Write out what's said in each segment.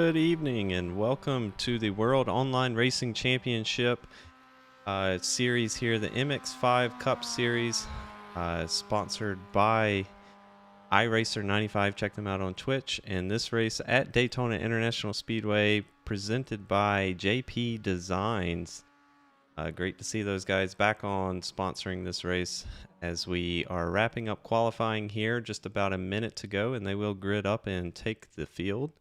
Good evening and welcome to the World Online Racing Championship series here, the MX5 Cup Series, sponsored by iRacer95. Check them out on Twitch. And this race at Daytona International Speedway, presented by JP Designs. Great to see those guys back on sponsoring this race as we are wrapping up qualifying here. Just about a minute to go, and they will grid up and take the field.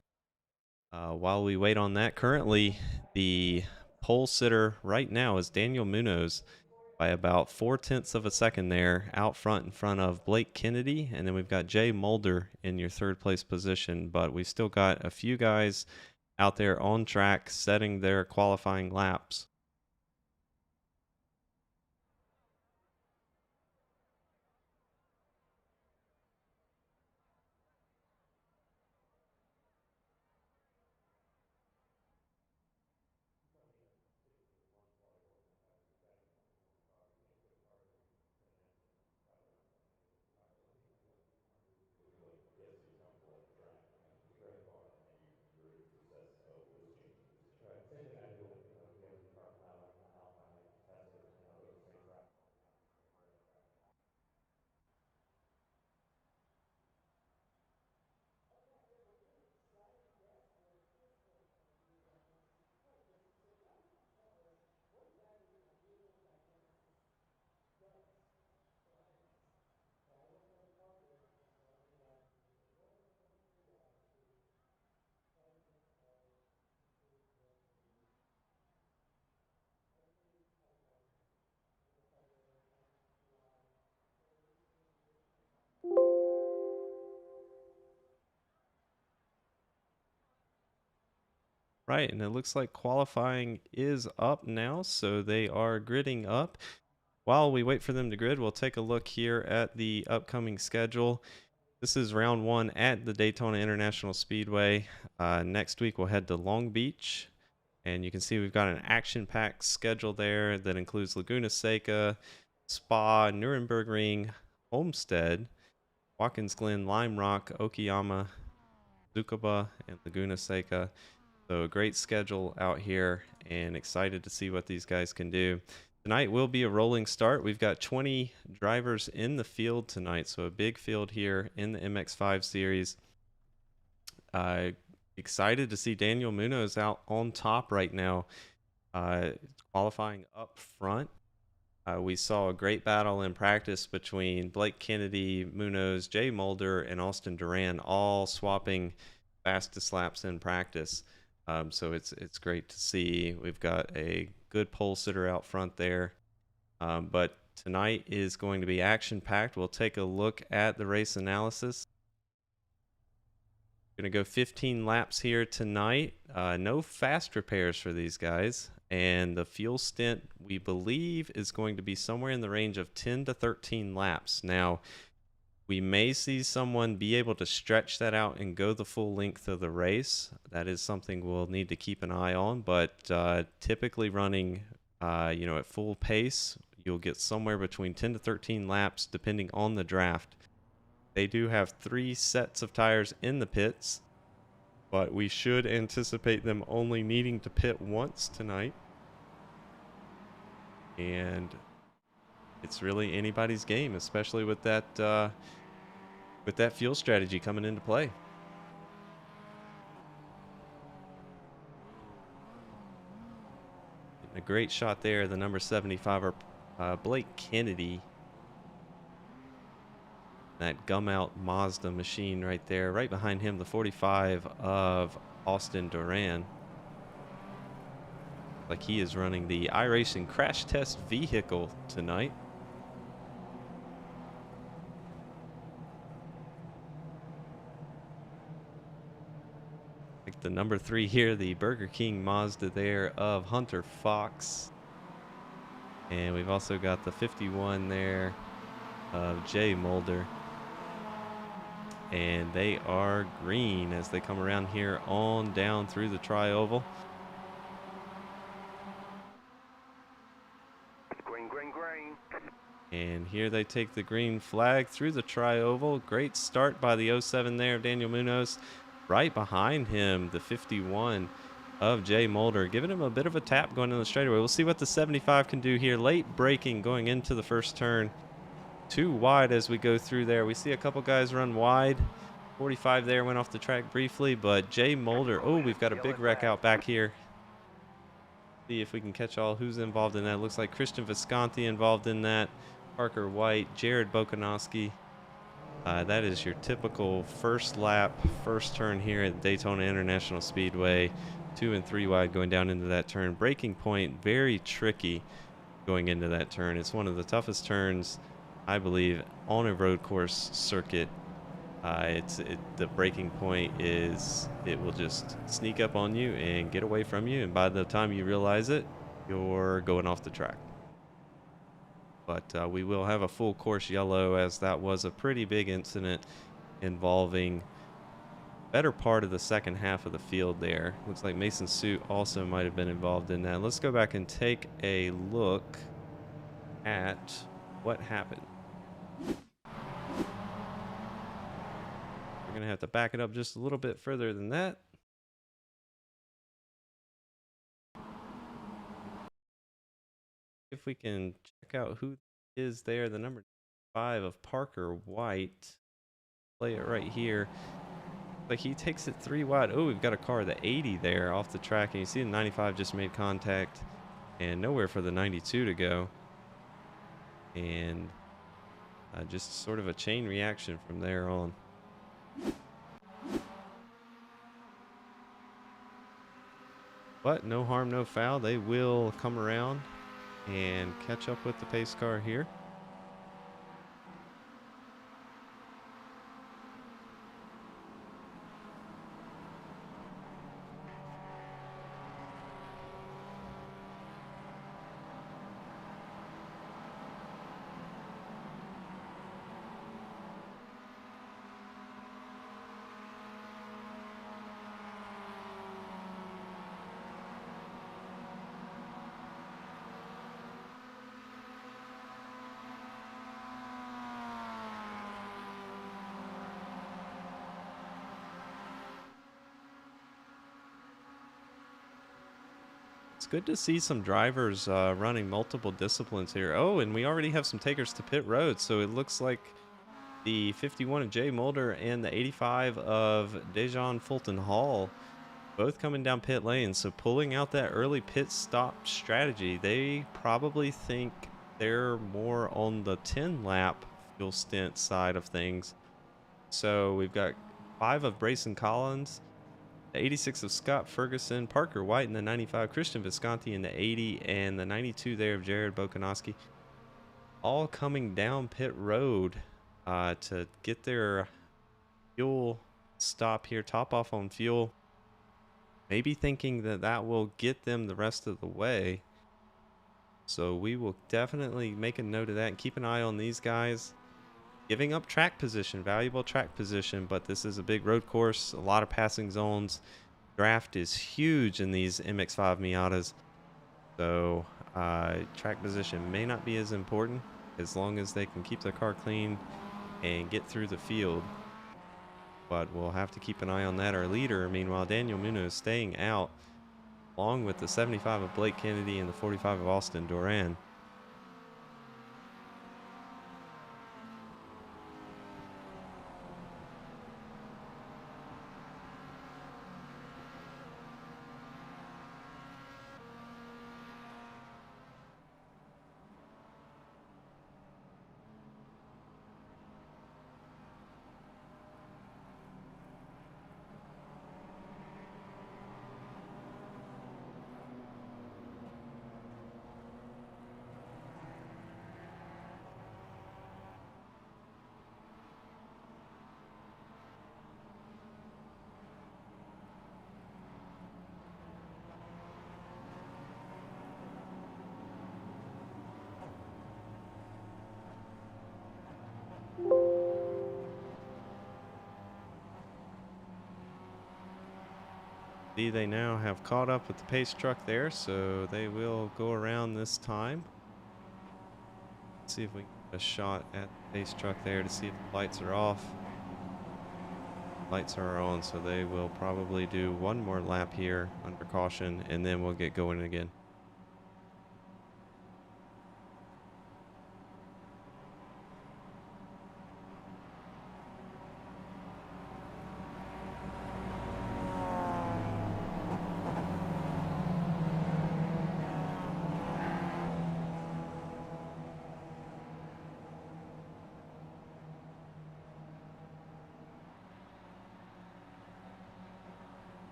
While we wait on that, currently the pole sitter right now is Daniel Munoz by about 0.4 of a second there out front in front of Blake Kennedy. And then we've got Jay Mulder in your third place position. But we've still got a few guys out there on track setting their qualifying laps. Right, and it looks like qualifying is up now, so they are gridding up. While we wait for them to grid, we'll take a look here at the upcoming schedule. This is round one at the Daytona International Speedway. Next week, we'll head to Long Beach, and you can see we've got an action-packed schedule there that includes Laguna Seca, Spa, Nürburgring, Homestead, Watkins Glen, Lime Rock, Okayama, Tsukuba, and Laguna Seca. So a great schedule out here, and excited to see what these guys can do. Tonight will be a rolling start. We've got 20 drivers in the field tonight, so a big field here in the MX5 series. Excited to see Daniel Munoz out on top right now, qualifying up front. We saw a great battle in practice between Blake Kennedy, Munoz, Jay Mulder, and Austin Duran, all swapping fastest laps in practice. So it's great to see. We've got a good pole sitter out front there. But tonight is going to be action-packed. We'll take a look at the race analysis. Going to go 15 laps here tonight. No fast repairs for these guys. And the fuel stint, we believe, is going to be somewhere in the range of 10 to 13 laps. Now, we may see someone be able to stretch that out and go the full length of the race. That is something we'll need to keep an eye on. But typically running, at full pace, you'll get somewhere between 10 to 13 laps, depending on the draft. They do have 3 sets of tires in the pits, but we should anticipate them only needing to pit once tonight. And it's really anybody's game, especially with that fuel strategy coming into play. A great shot there, the number 75, Blake Kennedy. That gum-out Mazda machine right there. Right behind him, the 45 of Austin Duran. Like he is running the iRacing crash test vehicle tonight. Like the number 3 here, the Burger King Mazda there of Hunter Fox. And we've also got the 51 there of Jay Mulder. And they are green as they come around here on down through the tri-oval. Green, green, green. And here they take the green flag through the tri-oval. Great start by the 07 there of Daniel Munoz. right behind him, the 51 of Jay Mulder, giving him a bit of a tap going in the straightaway. We'll see what the 75 can do here. Late braking going into the first turn. Too wide as we go through there. We see a couple guys run wide. 45 there went off the track briefly, but Jay Mulder, oh, we've got a big wreck out back here. See if we can catch all who's involved in that. Looks like Christian Visconti involved in that. Parker White, Jared Bokanowski. That is your typical first lap, first turn here at Daytona International Speedway. 2 and 3 wide going down into that turn. Braking point, very tricky going into that turn. It's one of the toughest turns, I believe, on a road course circuit. The braking point is, it will just sneak up on you and get away from you, and by the time you realize it, you're going off the track. But we will have a full course yellow, as that was a pretty big incident involving better part of the second half of the field there. Looks like Mason Suit also might have been involved in that. Let's go back and take a look at what happened. We're gonna have to back it up just a little bit further than that. If we can check out who is there, the number 5 of Parker White. Play it right here. Like he takes it 3 wide. Oh, we've got a car, the 80 there off the track, and you see the 95 just made contact and nowhere for the 92 to go. And just sort of a chain reaction from there on. But no harm, no foul. They will come around and catch up with the pace car here. It's good to see some drivers running multiple disciplines here. Oh, and we already have some takers to pit road. So it looks like the 51 of Jay Mulder and the 85 of Dejan Fulton Hall both coming down pit lane. So pulling out that early pit stop strategy. They probably think they're more on the 10 lap fuel stint side of things. So we've got 5 of Brayson Collins, the 86 of Scott Ferguson, Parker White in the 95, Christian Visconti in the 80, and the 92 there of Jared Bokanowski, all coming down pit road to get their fuel stop here, top off on fuel. Maybe thinking that that will get them the rest of the way. So we will definitely make a note of that and keep an eye on these guys. Giving up track position, valuable track position, but this is a big road course, a lot of passing zones. Draft is huge in these MX5 Miatas, so track position may not be as important as long as they can keep their car clean and get through the field. But we'll have to keep an eye on that. Our leader, meanwhile, Daniel Munoz, staying out, along with the 75 of Blake Kennedy and the 45 of Austin Duran. They now have caught up with the pace truck there, so they will go around this time. Let's see if we can get a shot at the pace truck there to see if the lights are off. lights are on, so they will probably do one more lap here under caution, and then we'll get going again.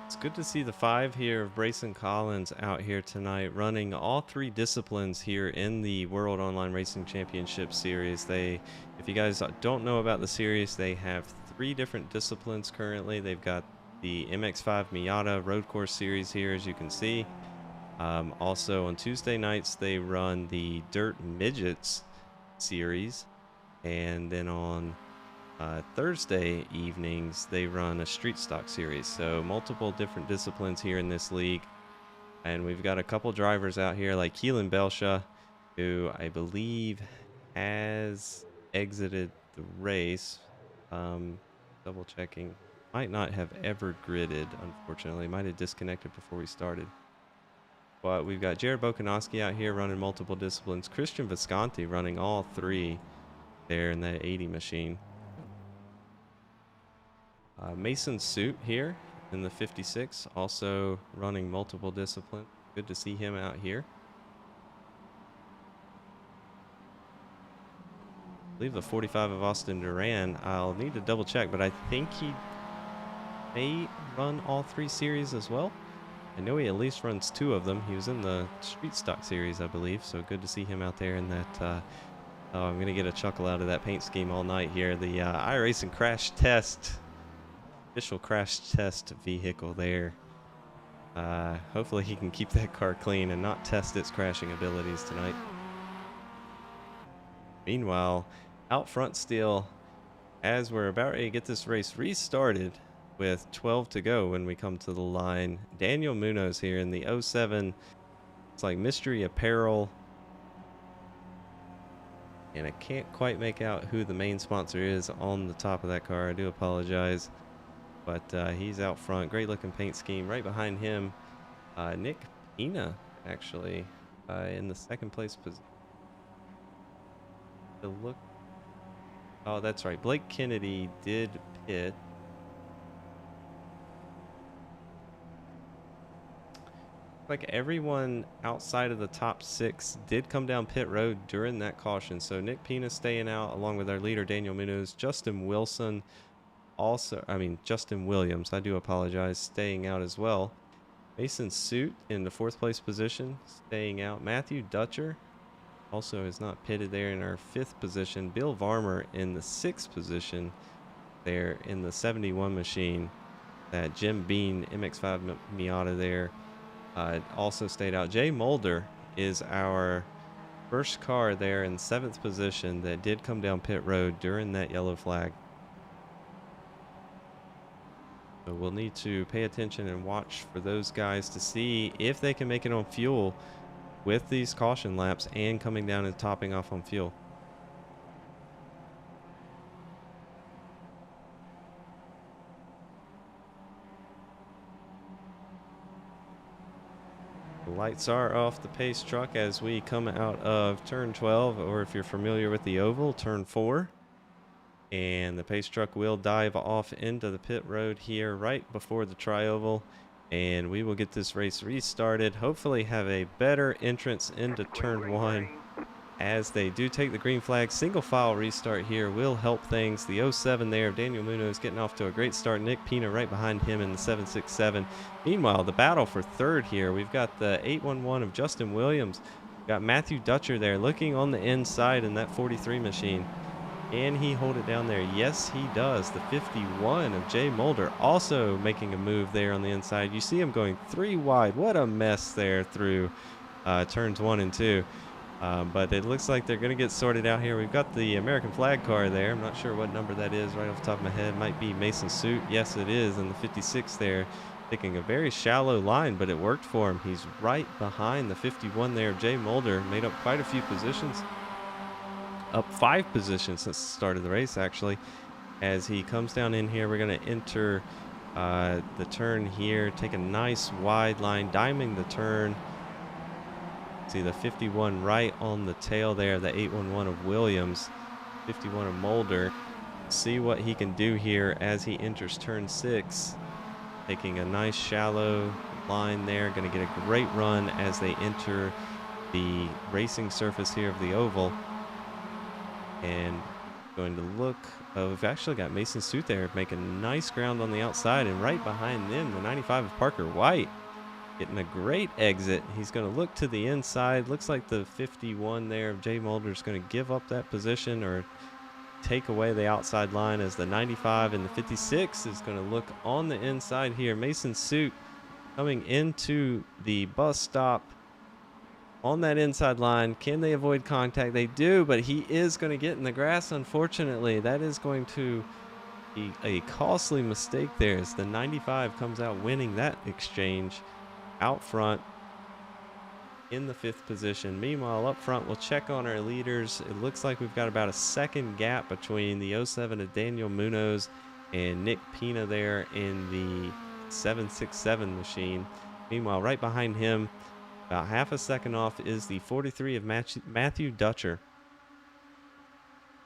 It's good to see the 5 here of Brayson Collins out here tonight, running all 3 disciplines here in the World Online Racing Championship Series. If you guys don't know about the series, they have 3 different disciplines currently. They've got the MX5 Miata Road Course Series here, as you can see. Also on Tuesday nights, they run the Dirt Midgets Series, and then on Thursday evenings they run a street stock series. So multiple different disciplines here in this league, and we've got a couple drivers out here like Keelan Belsha, who I believe has exited the race. Double checking, might not have ever gridded, unfortunately, might have disconnected before we started. But we've got Jared Bokanowski out here running multiple disciplines, Christian Visconti running all 3 there in that 80 machine. Mason Suit here in the 56, also running multiple disciplines. Good to see him out here. I believe the 45 of Austin Duran, I'll need to double check, but I think he may run all 3 series as well. I know he at least runs 2 of them. He was in the street stock series, I believe, so good to see him out there in that. I'm going to get a chuckle out of that paint scheme all night here. The iRacing Crash Test. Official crash test vehicle there. Hopefully he can keep that car clean and not test its crashing abilities tonight. Meanwhile, out front still, as we're about ready to get this race restarted with 12 to go when we come to the line, Daniel Munoz here in the 07. It's like Mystery Apparel, and I can't quite make out who the main sponsor is on the top of that car. I do apologize. But he's out front. Great looking paint scheme. Right behind him, Nick Pina, actually, in the 2nd place position. Oh, that's right. Blake Kennedy did pit. Like everyone outside of the top 6 did come down pit road during that caution. So Nick Pina staying out along with our leader, Daniel Munoz. Justin Wilson. Justin Williams, I do apologize, staying out as well. Mason Suit in the 4th place position, staying out. Matthew Dutcher also is not pitted there in our 5th position. Bill Varmer in the 6th position there in the 71 machine. That Jim Bean MX5 Miata there also stayed out. Jay Mulder is our first car there in 7th position that did come down pit road during that yellow flag. So we'll need to pay attention and watch for those guys to see if they can make it on fuel with these caution laps and coming down and topping off on fuel. The lights are off the pace truck as we come out of turn 12, or if you're familiar with the oval, turn 4. And the pace truck will dive off into the pit road here right before the tri-oval, and we will get this race restarted. Hopefully have a better entrance into turn 1 as they do take the green flag. Single file restart here will help things. The 07 there of Daniel Munoz getting off to a great start. Nick Pina right behind him in the 767. Meanwhile, the battle for 3rd here, we've got the 811 of Justin Williams. We've got Matthew Dutcher there looking on the inside in that 43 machine. Can he hold it down there? Yes, he does. The 51 of Jay Mulder also making a move there on the inside. You see him going 3 wide. What a mess there through turns 1 and 2. But it looks like they're going to get sorted out here. We've got the American flag car there. I'm not sure what number that is right off the top of my head. Might be Mason Suit. Yes, it is. And the 56 there, taking a very shallow line, but it worked for him. He's right behind the 51 there of Jay Mulder. Made up quite a few positions. up 5 positions since the start of the race, actually. As he comes down in here, we're going to enter the turn here, take a nice wide line, diming the turn. See the 51 right on the tail there, the 811 of Williams, 51 of Mulder. See what he can do here as he enters turn 6. Taking a nice shallow line there, going to get a great run as they enter the racing surface here of the oval. And going to look, we've actually got Mason Suit there making nice ground on the outside, and right behind them the 95 of Parker White getting a great exit. He's going to look to the inside. Looks like the 51 there of Jay Mulder is going to give up that position or take away the outside line, as the 95 and the 56 is going to look on the inside here. Mason Suit coming into the bus stop on that inside line. Can they avoid contact? They do, but he is going to get in the grass, unfortunately. That is going to be a costly mistake there, as the 95 comes out winning that exchange out front in the 5th position. Meanwhile, up front, we'll check on our leaders. It looks like we've got about a second gap between the 07 of Daniel Munoz and Nick Pina there in the 767 machine. Meanwhile, right behind him, about half a second off, is the 43 of Matthew Dutcher.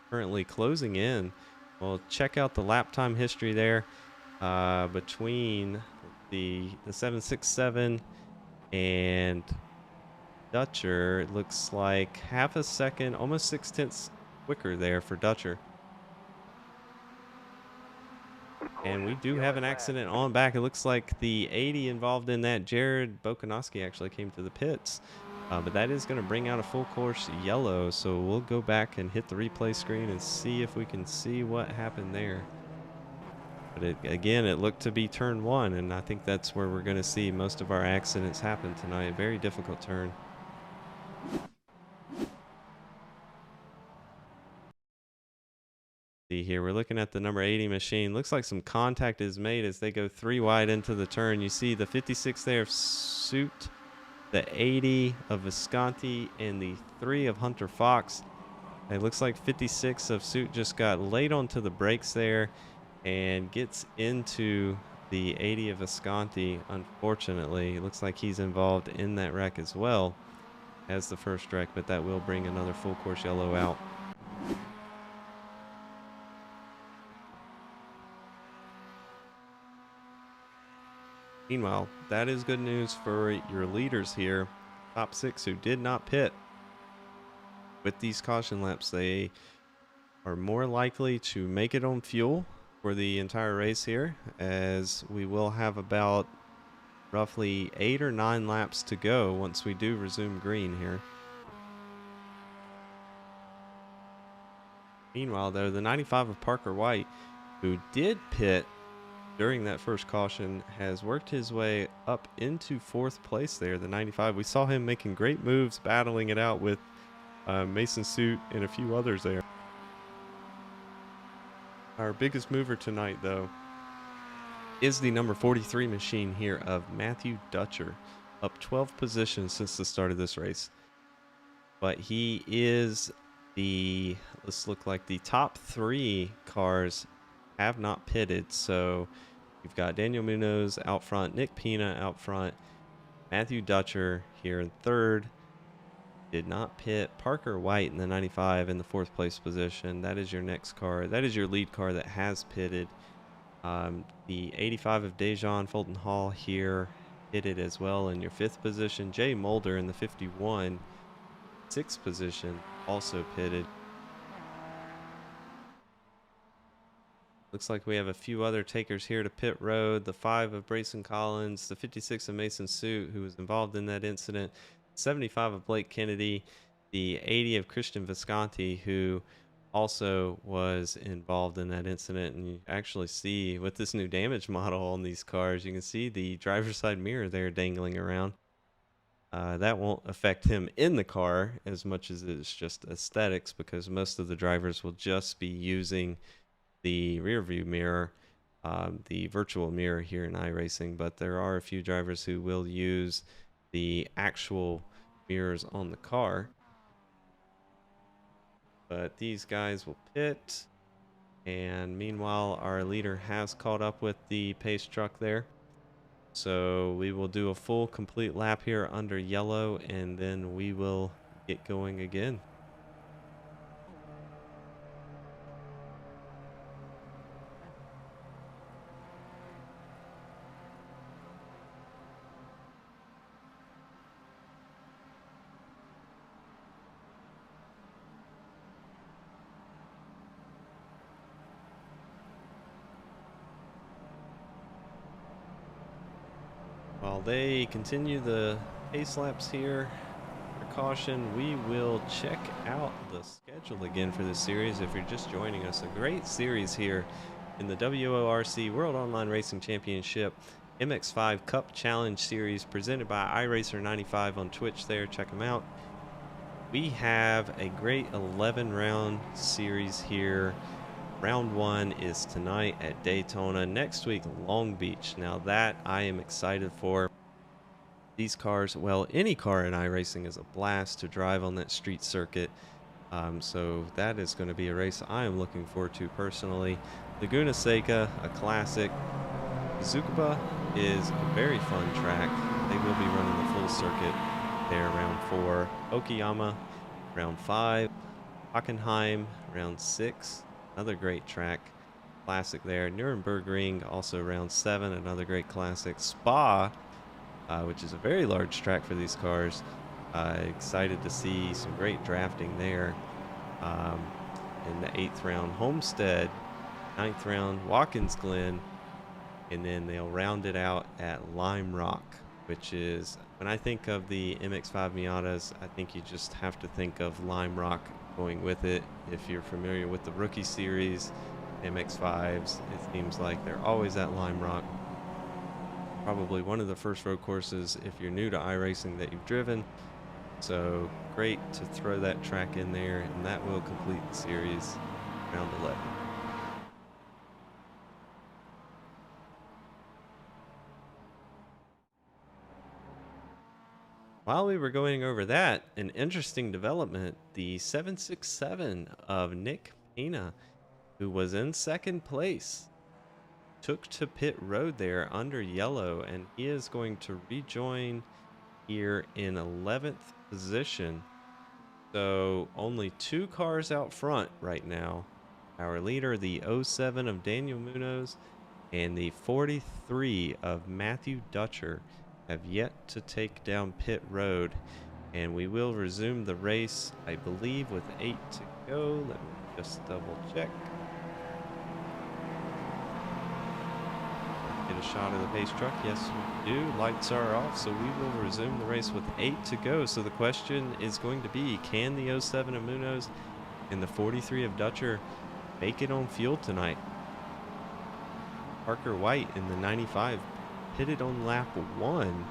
Currently closing in. We'll check out the lap time history there between the 767 and Dutcher. It looks like half a second, almost 6/10 quicker there for Dutcher. And we do have an accident on back. It looks like the 80 involved in that, Jared Bokanowski, actually came to the pits. But that is going to bring out a full course yellow. So we'll go back and hit the replay screen and see if we can see what happened there. But again, it looked to be turn 1, and I think that's where we're going to see most of our accidents happen tonight. Very difficult turn. See here, we're looking at the number 80 machine. Looks like some contact is made as they go 3 wide into the turn. You see the 56 there of Suit, the 80 of Visconti, and the 3 of Hunter Fox. It looks like 56 of Suit just got laid onto the brakes there and gets into the 80 of Visconti. Unfortunately, it looks like he's involved in that wreck as well as the first wreck, but that will bring another full course yellow out. Meanwhile, that is good news for your leaders here. Top 6 who did not pit. With these caution laps, they are more likely to make it on fuel for the entire race here, as we will have about roughly 8 or 9 laps to go once we do resume green here. Meanwhile, though, the 95 of Parker White, who did pit during that first caution, has worked his way up into 4th place there, the 95. We saw him making great moves, battling it out with Mason Suit and a few others there. Our biggest mover tonight, though, is the number 43 machine here of Matthew Dutcher, up 12 positions since the start of this race. But he is the, let's look like the top 3 cars have not pitted. So you've got Daniel Munoz out front, Nick Pina out front, Matthew Dutcher here in 3rd. Did not pit. Parker White in the 95 in the 4th place position. That is your next car. That is your lead car that has pitted. The 85 of Dejan Fulton Hall here pitted as well in your 5th position. Jay Mulder in the 51, 6th position, also pitted. Looks like we have a few other takers here to pit road. The 5 of Brayson Collins, the 56 of Mason Suit, who was involved in that incident, 75 of Blake Kennedy, the 80 of Christian Visconti, who also was involved in that incident. And you actually see with this new damage model on these cars, you can see the driver's side mirror there dangling around. That won't affect him in the car as much as it's just aesthetics, because most of the drivers will just be using the rear view mirror, the virtual mirror here in iRacing. But there are a few drivers who will use the actual mirrors on the car. but these guys will pit. And meanwhile, our leader has caught up with the pace truck there. So we will do a full complete lap here under yellow, and then we will get going again. While they continue the pace laps here, precaution, we will check out the schedule again for this series. If you're just joining us, a great series here in the WORC World Online Racing Championship MX5 Cup Challenge Series presented by iRacer95 on Twitch there. Check them out. We have a great 11-round series here. Round 1 is tonight at Daytona. Next week, Long Beach. Now that I am excited for. These cars, well, any car in iRacing is a blast to drive on that street circuit. So that is going to be a race I am looking forward to personally. Laguna Seca, a classic. Tsukuba is a very fun track. They will be running the full circuit there, round 4. Okayama, round 5. Hockenheim, round 6. Another great track. Classic there. Nürburgring, also round 7. Another great classic. Spa, which is a very large track for these cars. Excited to see some great drafting there. In the 8th round, Homestead. 9th round, Watkins Glen. And then they'll round it out at Lime Rock, which is, when I think of the MX5 Miatas, I think you just have to think of Lime Rock going with it. If you're familiar with the Rookie Series, MX5s, it seems like they're always at Lime Rock. Probably one of the first road courses if you're new to iRacing that you've driven. So great to throw that track in there, and that will complete the series, round 11. While we were going over that, an interesting development, the 767 of Nick Pena, who was in 2nd place, took to pit road there under yellow, and he is going to rejoin here in 11th position. So only 2 cars out front right now. Our leader, the 07 of Daniel Munoz, and the 43 of Matthew Dutcher have yet to take down pit road, and we will resume the race, I believe, with 8 to go. Let me just double check. Get a shot of the pace truck. Yes, we do. Lights are off, so we will resume the race with 8 to go. So the question is going to be, can the 07 of Munoz and the 43 of Dutcher make it on fuel tonight? Parker White in the 95 pitted on lap 1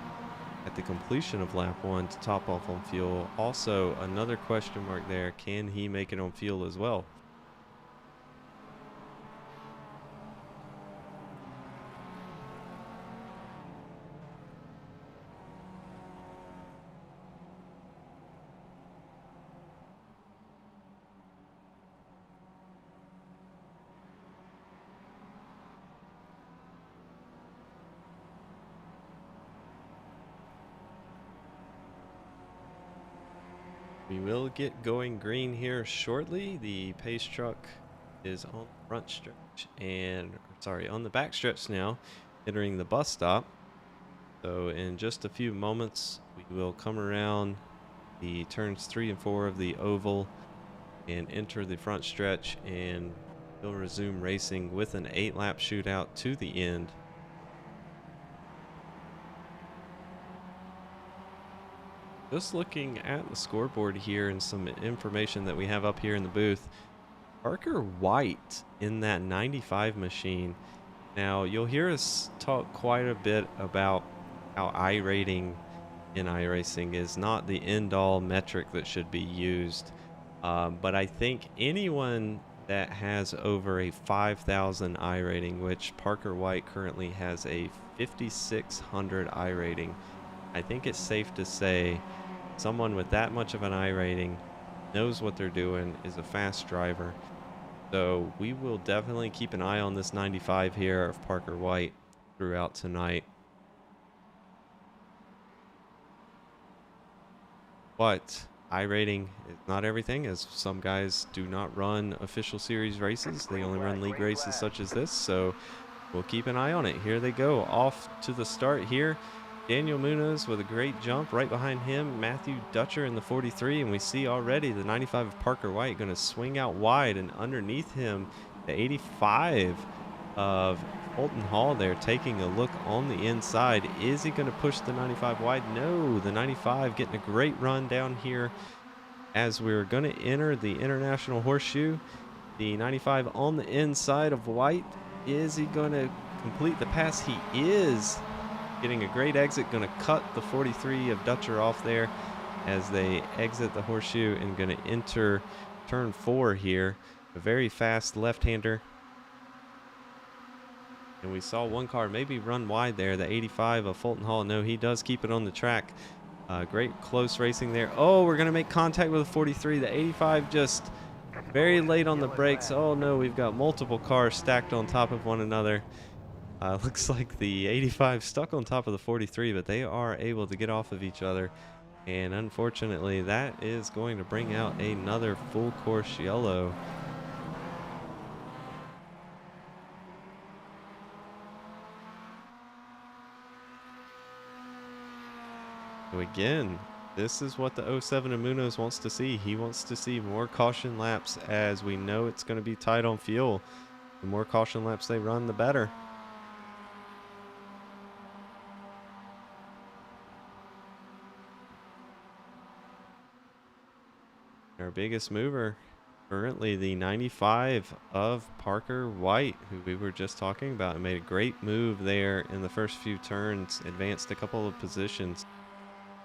at the completion of lap 1 to top off on fuel. Also, another question mark there. Can he make it on fuel as well? We will get going green here shortly. The pace truck is on the front stretch and, sorry, on the back stretch now, entering the bus stop. So in just a few moments, we will come around the turns 3 and 4 of the oval and enter the front stretch, and we'll resume racing with an 8-lap shootout to the end. Just looking at the scoreboard here and some information that we have up here in the booth, Parker White in that 95 machine. Now, you'll hear us talk quite a bit about how iRating in iRacing is not the end-all metric that should be used. But I think anyone that has over a 5,000 iRating, which Parker White currently has a 5,600 iRating, I think it's safe to say someone with that much of an iRating knows what they're doing, is a fast driver. So we will definitely keep an eye on this 95 here of Parker White throughout tonight. But iRating is not everything, as some guys do not run official series races. They only run league races such as this. So we'll keep an eye on it. Here they go off to the start here. Daniel Munoz with a great jump. Right behind him, Matthew Dutcher in the 43. And we see already the 95 of Parker White going to swing out wide. And underneath him, the 85 of Fulton Hall there taking a look on the inside. Is he going to push the 95 wide? No, the 95 getting a great run down here as we're going to enter the International Horseshoe. The 95 on the inside of White. Is he going to complete the pass? He is. Getting a great exit. Going to cut the 43 of Dutcher off there as they exit the horseshoe and going to enter turn 4 here. A very fast left-hander. And we saw one car maybe run wide there, the 85 of Fulton Hall. No, he does keep it on the track. Great close racing there. Oh, we're going to make contact with the 43. The 85 just very late on the brakes. Oh, no, we've got multiple cars stacked on top of one another. Looks like the 85 stuck on top of the 43, but they are able to get off of each other. And unfortunately, that is going to bring out another full course yellow. So again, this is what the 07 of Munoz wants to see. He wants to see more caution laps, as we know it's going to be tight on fuel. The more caution laps they run, the better. Our biggest mover, currently the 95 of Parker White, who we were just talking about, and made a great move there in the first few turns, advanced a couple of positions.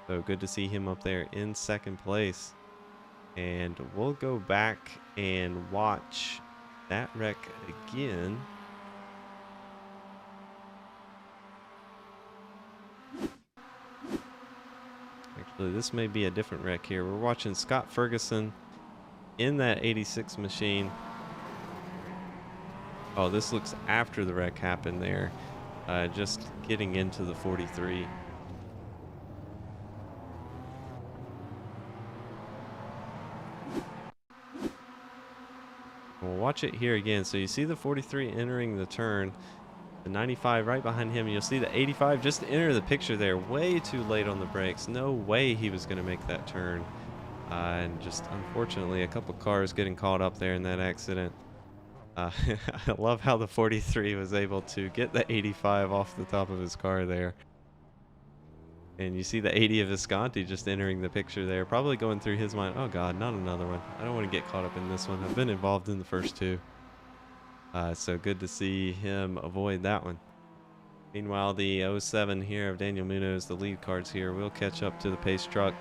So good to see him up there in second place. And we'll go back and watch that wreck again. Actually, this may be a different wreck here. We're watching Scott Ferguson in that 86 machine. Oh, this looks after the wreck happened there. Just getting into the 43. We'll watch it here again. So you see the 43 entering the turn, the 95 right behind him. You'll see the 85 just enter the picture there way too late on the brakes. No way he was going to make that turn. And just unfortunately a couple cars getting caught up there in that accident. I love how the 43 was able to get the 85 off the top of his car there. And you see the 80 of Visconti just entering the picture there, probably going through his mind, oh god, not another one. I don't want to get caught up in this one. I've been involved in the first two. So good to see him avoid that one. Meanwhile, the 07 here of Daniel Munoz, the lead cards here, will catch up to the pace truck.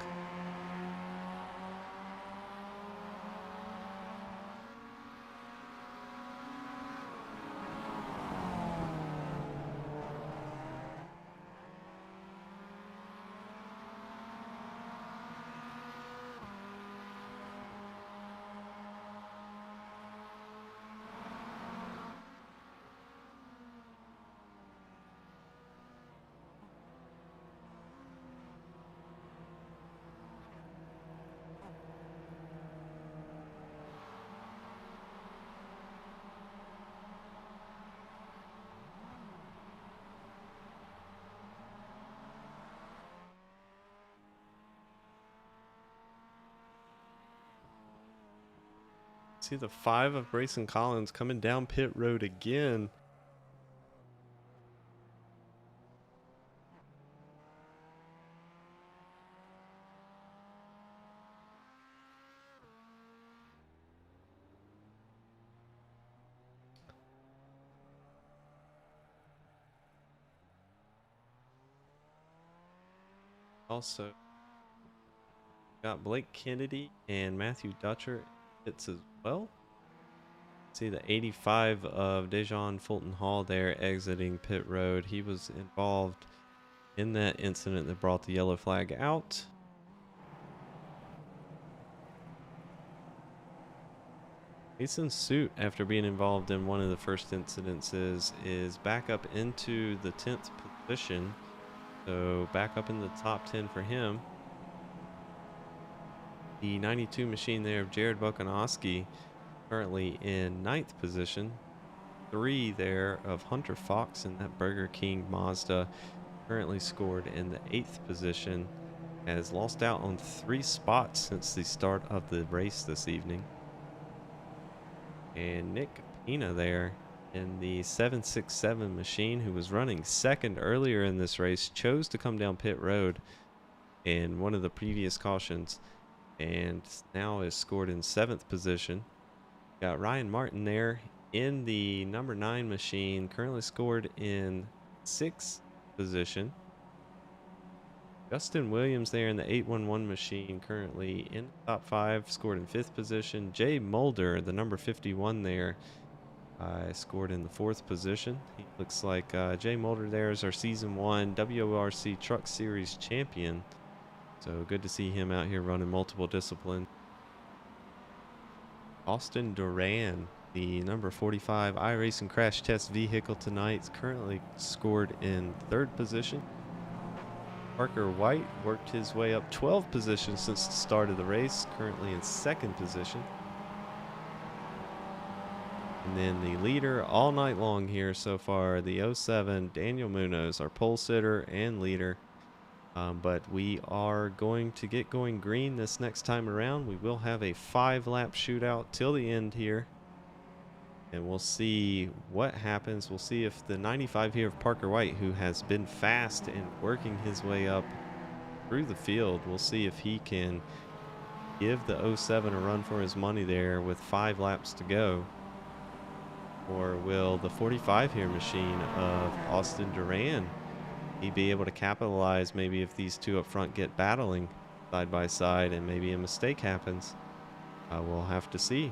See the 5 of Brayson Collins coming down pit road again. Also got Blake Kennedy and Matthew Dutcher hits as well. See the 85 of Dejan Fulton Hall there exiting pit road. He was involved in that incident that brought the yellow flag out. He's in suit after being involved in one of the first incidences, is back up into the 10th position. So back up in the top 10 for him. The 92 machine there of Jared Bokanowski currently in 9th position. 3 there of Hunter Fox in that Burger King Mazda currently scored in the 8th position. Has lost out on 3 spots since the start of the race this evening. And Nick Pina there in the 767 machine, who was running second earlier in this race, chose to come down pit road in one of the previous cautions and now is scored in 7th position. Got Ryan Martin there in the number 9 machine, currently scored in 6th position. Justin Williams there in the 811 machine, currently in the top 5, scored in 5th position. Jay Mulder, the number 51 there, scored in the 4th position. He looks like Jay Mulder there is our Season 1 WORC Truck Series champion. So good to see him out here running multiple disciplines. Austin Duran, the number 45 iRacing Crash Test vehicle tonight, is currently scored in 3rd position. Parker White worked his way up 12 positions since the start of the race, currently in 2nd position. And then the leader all night long here so far, the 07 Daniel Munoz, our pole sitter and leader. But we are going to get going green this next time around. We will have a 5-lap shootout till the end here. And we'll see what happens. We'll see if the 95 here of Parker White, who has been fast and working his way up through the field, we'll see if he can give the 07 a run for his money there with 5 laps to go. Or will the 45 here machine of Austin Duran, he be able to capitalize maybe if these two up front get battling side by side and maybe a mistake happens? We'll have to see.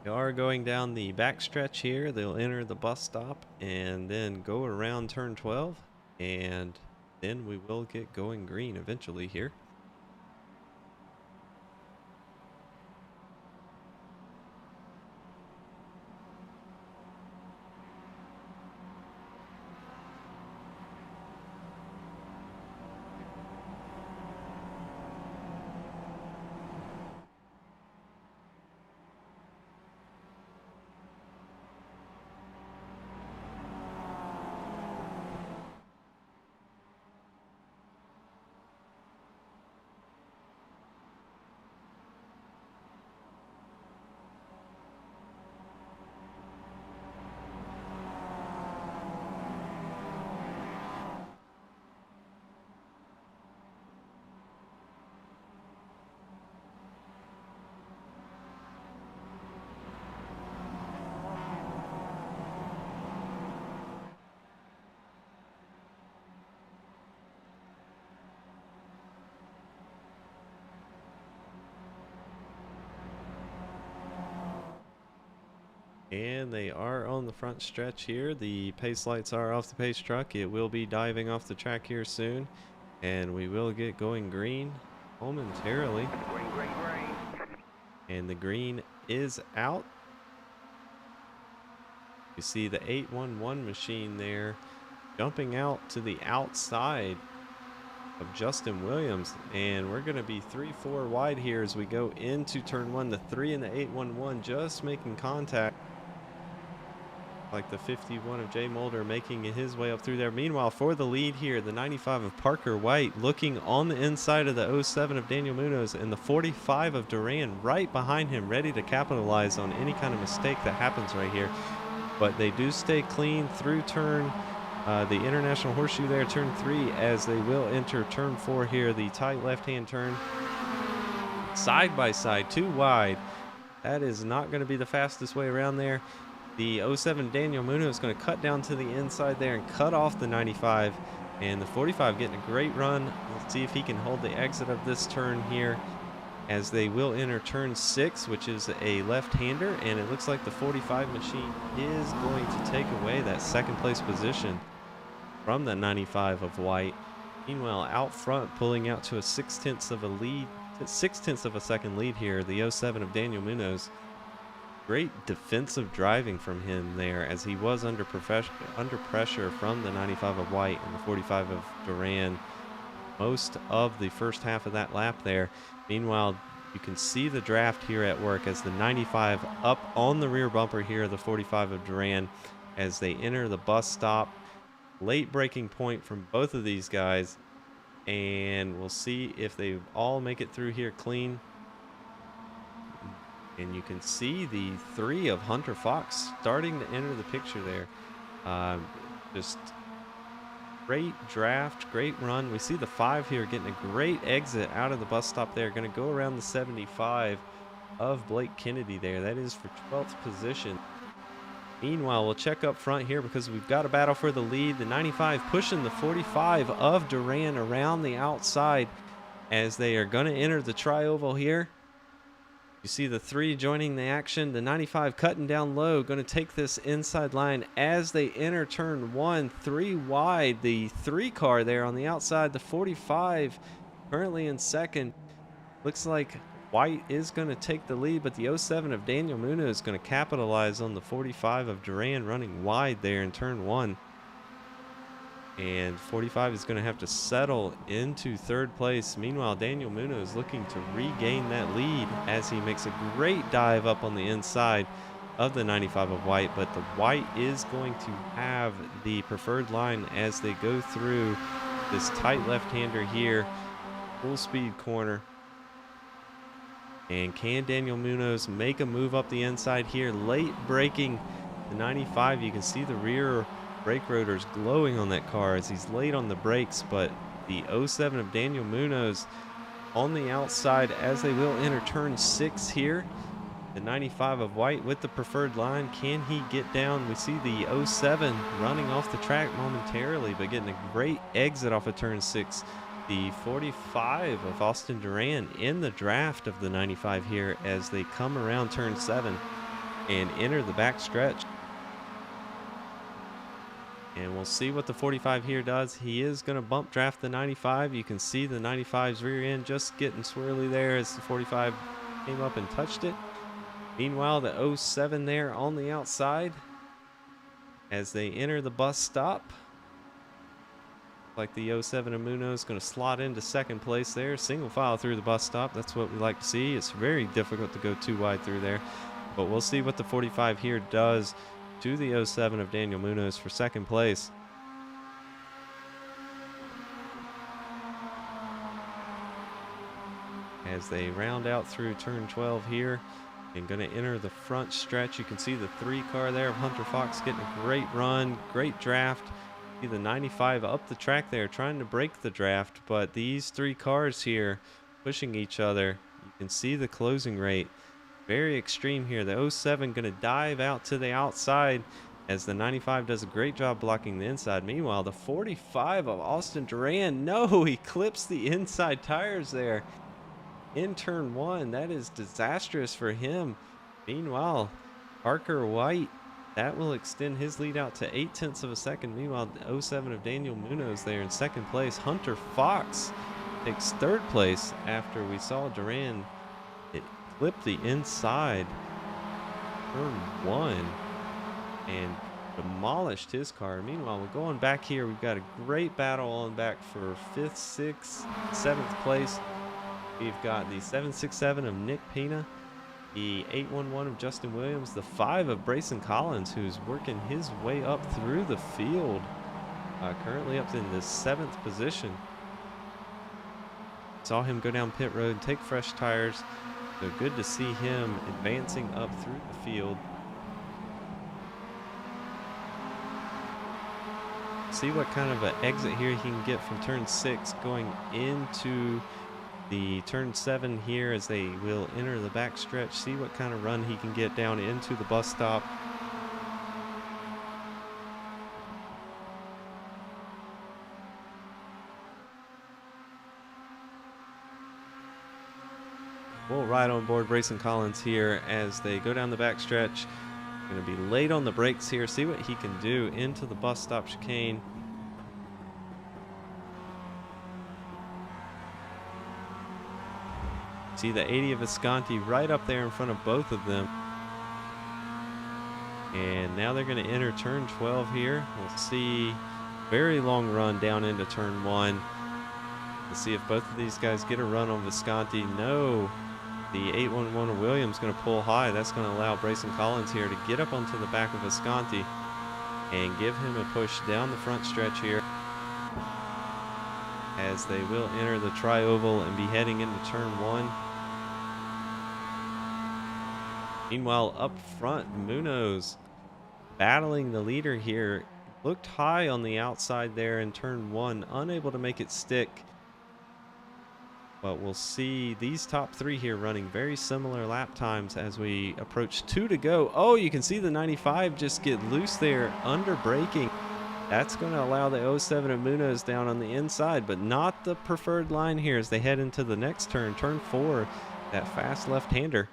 They are going down the backstretch here. They'll enter the bus stop and then go around turn 12, and then we will get going green eventually here. And they are on the front stretch here. The pace lights are off the pace truck. It will be diving off the track here soon. And we will get going green momentarily. Green. And the green is out. You see the 811 machine there jumping out to the outside of Justin Williams, and we're going to be 3-4 wide here as we go into turn 1. The 3 and the 811 just making contact, like the 51 of Jay Mulder making his way up through there. Meanwhile, for the lead here, the 95 of Parker White looking on the inside of the 07 of Daniel Munoz, and the 45 of Duran right behind him, ready to capitalize on any kind of mistake that happens right here. But they do stay clean through turn the International Horseshoe there, turn 3, as they will enter turn 4 here, the tight left-hand turn. Side by side, 2 wide. That is not going to be the fastest way around there. The '07 Daniel Munoz is going to cut down to the inside there and cut off the 95. And the 45 getting a great run. Let's see if he can hold the exit of this turn here, as they will enter turn 6, which is a left-hander. And it looks like the 45 machine is going to take away that second place position from the 95 of White. Meanwhile, out front, pulling out to a 6/10 of a lead, 6/10 of a second lead here, the '07 of Daniel Munoz. Great defensive driving from him there, as he was under pressure from the 95 of White and the 45 of Duran most of the first half of that lap there. Meanwhile, you can see the draft here at work as the 95 up on the rear bumper here of the 45 of Duran as they enter the bus stop. Late braking point from both of these guys, and we'll see if they all make it through here clean. And you can see the 3 of Hunter Fox starting to enter the picture there. Just great draft, great run. We see the 5 here getting a great exit out of the bus stop there. Going to go around the 75 of Blake Kennedy there. That is for 12th position. Meanwhile, we'll check up front here because we've got a battle for the lead. The 95 pushing the 45 of Duran around the outside as they are going to enter the tri-oval here. You see the 3 joining the action. The 95 cutting down low, going to take this inside line as they enter turn 1, 3 wide. The 3 car there on the outside, the 45 currently in second. Looks like White is going to take the lead, but the '07 of Daniel Munoz is going to capitalize on the 45 of Duran running wide there in turn 1. And 45 is going to have to settle into third place. Meanwhile, Daniel Munoz looking to regain that lead as he makes a great dive up on the inside of the 95 of White. But the White is going to have the preferred line as they go through this tight left-hander here. Full speed corner. And can Daniel Munoz make a move up the inside here? Late braking the 95. You can see the rear brake rotors glowing on that car as he's late on the brakes, but the '07 of Daniel Munoz on the outside as they will enter turn 6 here. The 95 of White with the preferred line. Can he get down? We see the '07 running off the track momentarily, but getting a great exit off of turn 6. The 45 of Austin Duran in the draft of the 95 here as they come around turn 7 and enter the back stretch. And we'll see what the 45 here does. He is going to bump draft the 95. You can see the 95's rear end just getting swirly there as the 45 came up and touched it. Meanwhile, the '07 there on the outside as they enter the bus stop. Like the '07 of Munoz going to slot into second place there. Single file through the bus stop. That's what we like to see. It's very difficult to go too wide through there. But we'll see what the 45 here does to the '07 of Daniel Munoz for second place. As they round out through turn 12 here and going to enter the front stretch. You can see the 3 car there of Hunter Fox getting a great run, great draft. See the 95 up the track there trying to break the draft, but these 3 cars here pushing each other. You can see the closing rate. Very extreme here. The '07 going to dive out to the outside as the 95 does a great job blocking the inside. Meanwhile, the 45 of Austin Duran, no, he clips the inside tires there in turn 1. That is disastrous for him. Meanwhile, Parker White, that will extend his lead out to 0.8 of a second. Meanwhile, the '07 of Daniel Munoz there in second place. Hunter Fox takes third place after we saw Duran clip the inside turn 1 and demolished his car. Meanwhile, we're going back here. We've got a great battle on back for 5th, 6th, 7th place. We've got the 767 of Nick Pena, the 811 of Justin Williams, the 5 of Brayson Collins, who's working his way up through the field, currently up in the 7th position. Saw him go down pit road, take fresh tires. So good to see him advancing up through the field. See what kind of an exit here he can get from turn 6 going into the turn 7 here as they will enter the backstretch. See what kind of run he can get down into the bus stop. We'll ride on board Brayson Collins here as they go down the backstretch. Going to be late on the brakes here. See what he can do into the bus stop chicane. See the 80 of Visconti right up there in front of both of them. And now they're going to enter turn 12 here. We'll see very long run down into turn 1. Let's see if both of these guys get a run on Visconti. No, the 811 of Williams going to pull high. That's going to allow Brayson Collins here to get up onto the back of Visconti and give him a push down the front stretch here, as they will enter the tri-oval and be heading into turn 1. Meanwhile, up front, Munoz battling the leader here. Looked high on the outside there in turn 1, unable to make it stick. But we'll see these top 3 here running very similar lap times as we approach 2 to go. Oh, you can see the 95 just get loose there, under braking. That's going to allow the 07 of Munoz down on the inside, but not the preferred line here as they head into the next turn, turn 4, that fast left-hander.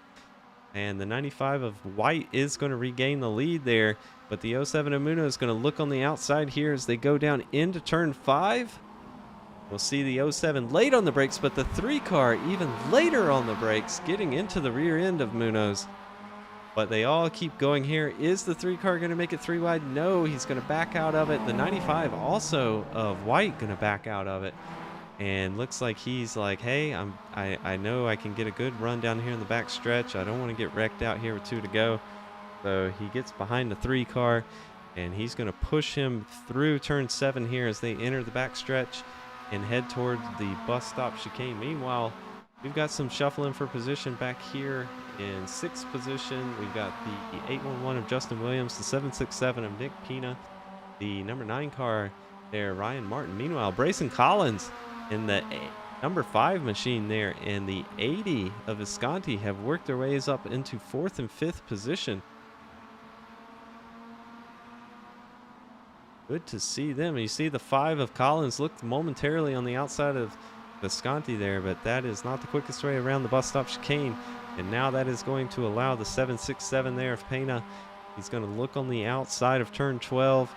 And the 95 of White is going to regain the lead there, but the 07 of Munoz is going to look on the outside here as they go down into turn 5. We'll see the 07 late on the brakes, but the 3 car even later on the brakes, getting into the rear end of Munoz. But they all keep going here. Is the 3 car going to make it 3 wide? No, he's going to back out of it. The 95 also of White going to back out of it. And looks like he's like, hey, I know I can get a good run down here in the back stretch. I don't want to get wrecked out here with 2 to go. So he gets behind the 3 car, and he's going to push him through turn 7 here as they enter the back stretch and head towards the bus stop chicane. Meanwhile, we've got some shuffling for position back here in 6th position. We've got the 811 of Justin Williams, the 767 of Nick Pina, the number 9 car there, Ryan Martin. Meanwhile, Brayson Collins in the number 5 machine there and the 80 of Visconti have worked their ways up into 4th and 5th position. Good to see them. You see the 5 of Collins looked momentarily on the outside of Visconti there, but that is not the quickest way around the bus stop chicane. And now that is going to allow the 767 there of Pena. He's going to look on the outside of turn 12.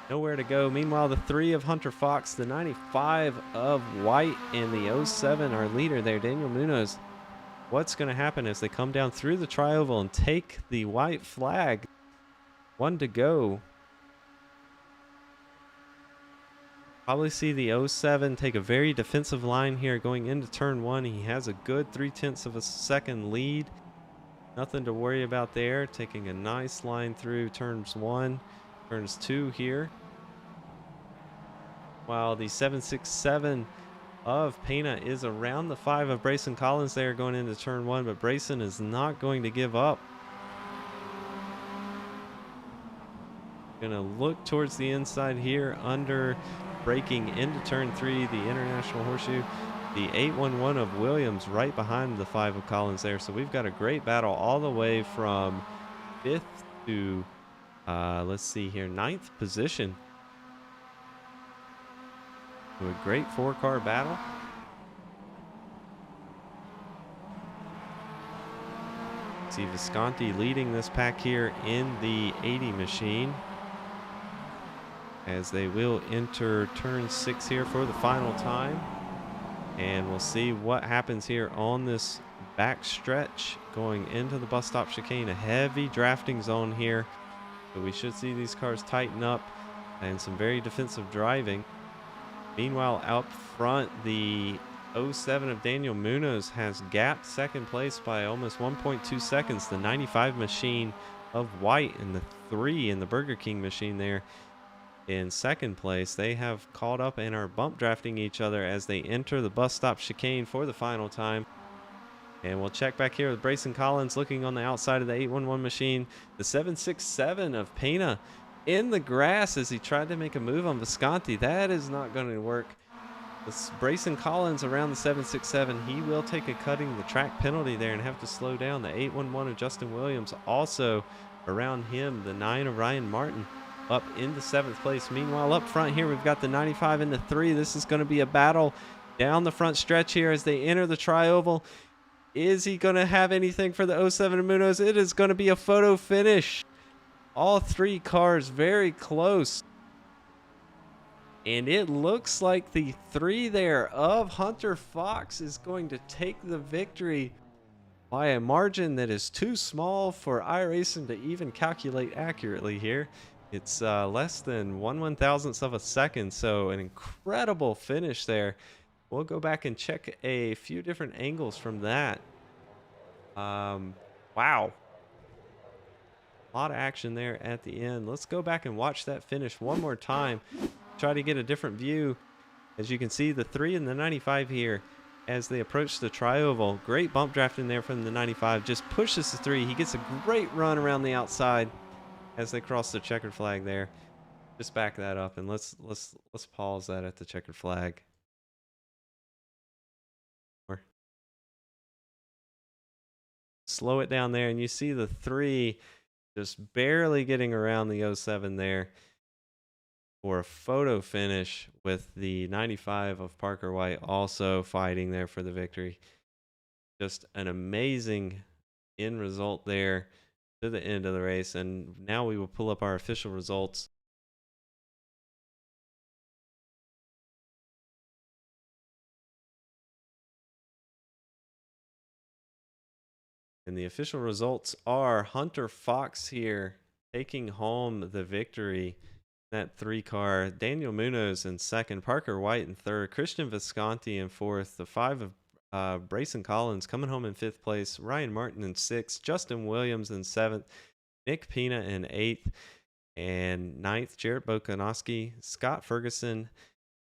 Nowhere to go. Meanwhile, the 3 of Hunter Fox, the 95 of White, and the 07, our leader there, Daniel Munoz. What's going to happen as they come down through the tri-oval and take the white flag? 1 to go. Probably see the 07 take a very defensive line here going into turn 1. He has a good 0.3 of a second lead. Nothing to worry about there. Taking a nice line through turns 1, turns 2 here. While the 767 of Pena is around the 5 of Brayson Collins there going into turn 1, but Brayson is not going to give up. Gonna look towards the inside here, under braking into turn 3, the International Horseshoe, the 811 of Williams right behind the 5 of Collins there. So we've got a great battle all the way from 5th to let's see here, 9th position. So a great 4-car battle. See Visconti leading this pack here in the 80 machine, as they will enter turn 6 here for the final time. And we'll see what happens here on this back stretch going into the bus stop chicane. A heavy drafting zone here, so we should see these cars tighten up and some very defensive driving. Meanwhile, out front, the 07 of Daniel Munoz has gapped second place by almost 1.2 seconds. The 95 machine of White and the 3 in the Burger King machine there in second place. They have caught up and are bump drafting each other as they enter the bus stop chicane for the final time. And we'll check back here with Brayson Collins looking on the outside of the 811 machine. The 767 of Pena in the grass as he tried to make a move on Visconti. That is not going to work. Brayson Collins around the 767. He will take a cutting the track penalty there and have to slow down. The 811 of Justin Williams also around him. The 9 of Ryan Martin up into 7th place. Meanwhile, up front here, we've got the 95 and the 3. This is going to be a battle down the front stretch here as they enter the tri-oval. Is he going to have anything for the 07 Munoz? It is going to be a photo finish. All 3 cars very close. And it looks like the 3 there of Hunter Fox is going to take the victory by a margin that is too small for iRacing to even calculate accurately here. It's less than 1/1000th of a second, so an incredible finish there. We'll go back and check a few different angles from that. Wow. A lot of action there at the end. Let's go back and watch that finish one more time. Try to get a different view. As you can see, the 3 and the 95 here as they approach the tri-oval. Great bump draft in there from the 95. Just pushes the 3. He gets a great run around the outside as they cross the checkered flag there. Just back that up and let's pause that at the checkered flag. Slow it down there, and you see the 3 just barely getting around the 07 there for a photo finish, with the 95 of Parker White also fighting there for the victory. Just an amazing end result there to the end of the race. And now we will pull up our official results. And the official results are Hunter Fox here taking home the victory. That 3 car, Daniel Munoz in 2nd, Parker White in 3rd, Christian Visconti in 4th, the 5 of Brayson Collins coming home in 5th place, Ryan Martin in 6th, Justin Williams in 7th, Nick Pina in 8th, and 9th, Jarrett Bokanowski, Scott Ferguson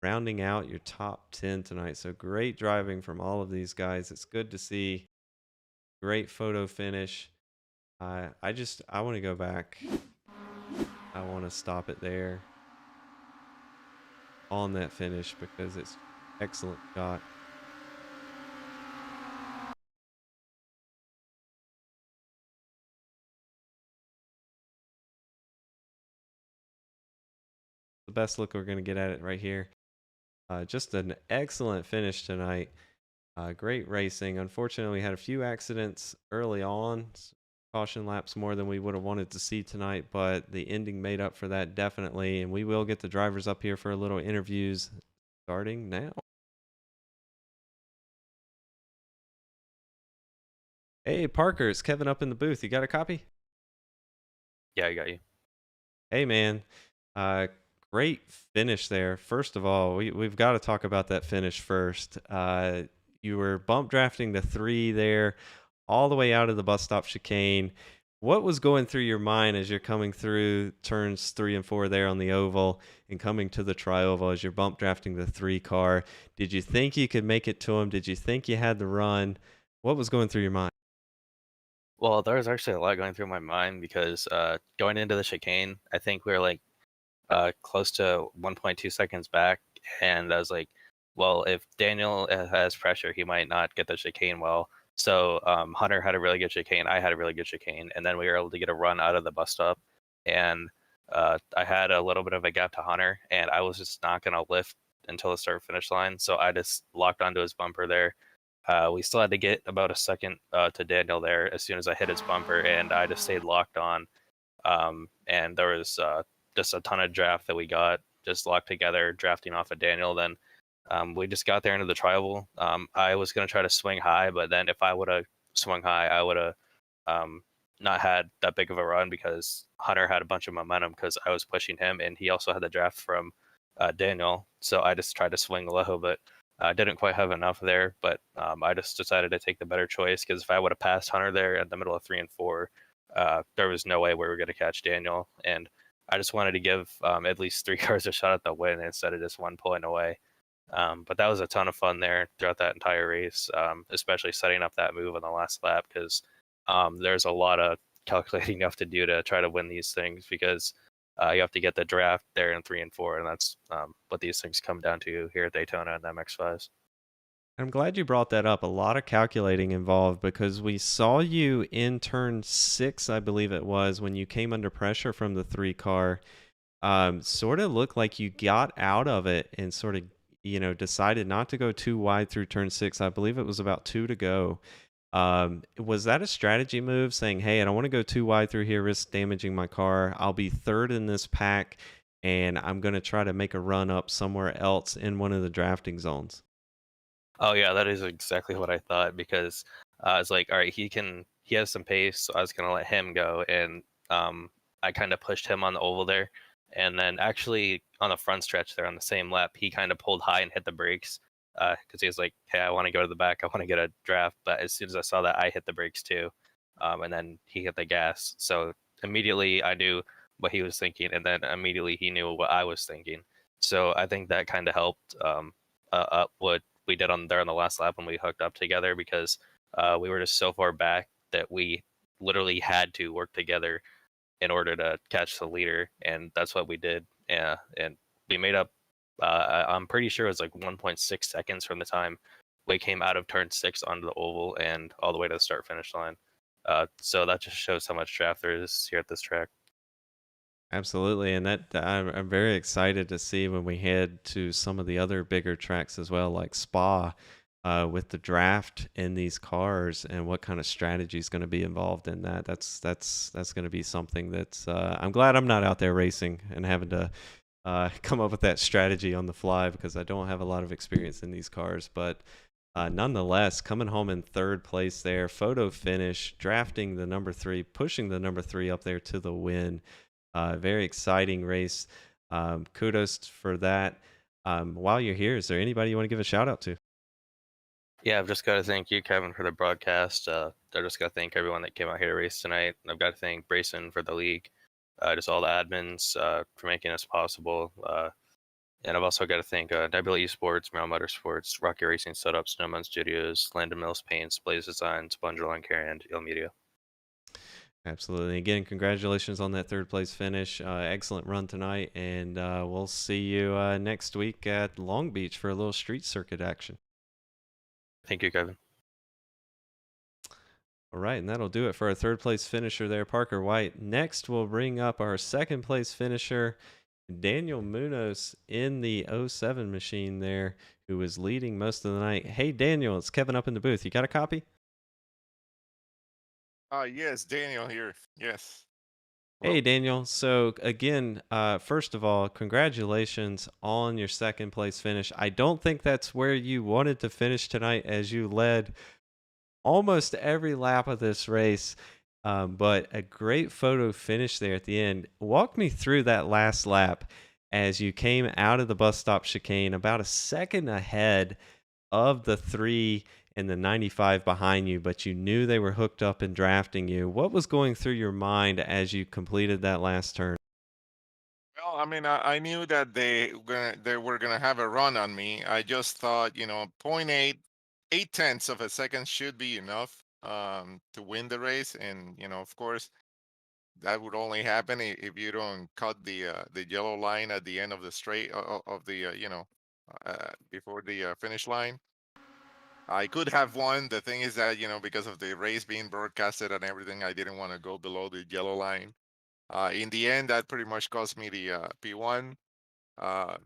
rounding out your top 10 tonight. So great driving from all of these guys. It's good to see. Great photo finish. I want to go back. I want to stop it there on that finish because it's excellent shot. The best look we're going to get at it right here. Just an excellent finish tonight. Great racing. Unfortunately, we had a few accidents early on. Caution laps more than we would have wanted to see tonight, but the ending made up for that definitely. And we will get the drivers up here for a little interviews starting now. Hey, Parker, it's Kevin up in the booth. You got a copy? Yeah, I got you. Hey, man. Great finish there. First of all, we've got to talk about that finish first. You were bump drafting the 3 there all the way out of the bus stop chicane. What was going through your mind as you're coming through turns 3 and 4 there on the oval and coming to the tri-oval as you're bump drafting the 3 car? Did you think you could make it to him? Did you think you had the run? What was going through your mind? Well, there was actually a lot going through my mind because going into the chicane, I think we were like close to 1.2 seconds back, and I was like, well, if Daniel has pressure, he might not get the chicane well. So Hunter had a really good chicane, I had a really good chicane, and then we were able to get a run out of the bus stop, and I had a little bit of a gap to Hunter, and I was just not going to lift until the start finish line, so I just locked onto his bumper there. We still had to get about a second to Daniel there as soon as I hit his bumper, and I just stayed locked on. And there was just a ton of draft that we got just locked together, drafting off of Daniel. Then we just got there into the tri-oval. I was going to try to swing high, but then if I would have swung high, I would have not had that big of a run because Hunter had a bunch of momentum because I was pushing him, and he also had the draft from Daniel. So I just tried to swing low, but I didn't quite have enough there. But I just decided to take the better choice because if I would have passed Hunter there in the middle of 3 and 4, there was no way we were going to catch Daniel. And I just wanted to give at least 3 cars a shot at the win instead of just one pulling away. But that was a ton of fun there throughout that entire race, especially setting up that move on the last lap because there's a lot of calculating you have to do to try to win these things because you have to get the draft there in 3 and 4, and that's what these things come down to here at Daytona and MX5s. I'm glad you brought that up. A lot of calculating involved because we saw you in turn six, I believe it was, when you came under pressure from the three car. Sort of looked like you got out of it and sort of, decided not to go too wide through turn six. I believe it was about two to go. Was that a strategy move saying, hey, I don't want to go too wide through here, risk damaging my car? I'll be third in this pack and I'm going to try to make a run up somewhere else in one of the drafting zones. Oh yeah, that is exactly what I thought because I was like, all right, he has some pace, so I was gonna let him go, and I kind of pushed him on the oval there, and then actually on the front stretch there on the same lap, he kind of pulled high and hit the brakes because he was like, hey, I want to go to the back, I want to get a draft, but as soon as I saw that, I hit the brakes too, and then he hit the gas, so immediately I knew what he was thinking, and then immediately he knew what I was thinking, so I think that kind of helped what we did on there on the last lap when we hooked up together because we were just so far back that we literally had to work together in order to catch the leader, and that's what we did. Yeah, and we made up. I'm pretty sure it was like 1.6 seconds from the time we came out of turn six onto the oval and all the way to the start finish line. So that just shows how much draft there is here at this track. Absolutely, and I'm very excited to see when we head to some of the other bigger tracks as well, like Spa, with the draft in these cars and what kind of strategy is going to be involved in that. That's going to be something that's. I'm glad I'm not out there racing and having to come up with that strategy on the fly because I don't have a lot of experience in these cars, but. Nonetheless, coming home in third place there, photo finish, drafting the number three, pushing the number three up there to the win. Very exciting race. Kudos for that. While you're here, is there anybody you want to give a shout out to? Yeah, I've just got to thank you, Kevin, for the broadcast. I just got to thank everyone that came out here to race tonight. I've got to thank Brayson for the league, just all the admins for making this possible. And I've also got to thank Nebula Esports, Meryl Motorsports, Rocky Racing Setup, Snowman Studios, Landon Mills Paints, Blaze Designs, Sponge Lawn Care, and Il Media. Absolutely. Again, congratulations on that third place finish. Excellent run tonight, and we'll see you next week at Long Beach for a little street circuit action. Thank you, Kevin. All right, and that'll do it for our third place finisher there, Parker White. Next, we'll bring up our second place finisher, Daniel Munoz in the '07 machine there, who was leading most of the night. Hey, Daniel, it's Kevin up in the booth. You got a copy? Yes, Daniel here. Yes. Hey, Hello. Daniel. So, again, first of all, congratulations on your second place finish. I don't think that's where you wanted to finish tonight as you led almost every lap of this race. But a great photo finish there at the end. Walk me through that last lap as you came out of the bus stop chicane about a second ahead of the three and the 95 behind you, but you knew they were hooked up and drafting you. What was going through your mind as you completed that last turn? Well, I mean, I knew that they were gonna have a run on me. I just thought, point 0.8, 0.8 of a second should be enough to win the race, and of course, that would only happen if you don't cut the yellow line at the end of the straight of the before the finish line. I could have won. The thing is that because of the race being broadcasted and everything, I didn't want to go below the yellow line. In the end, that pretty much cost me the P1. Uh,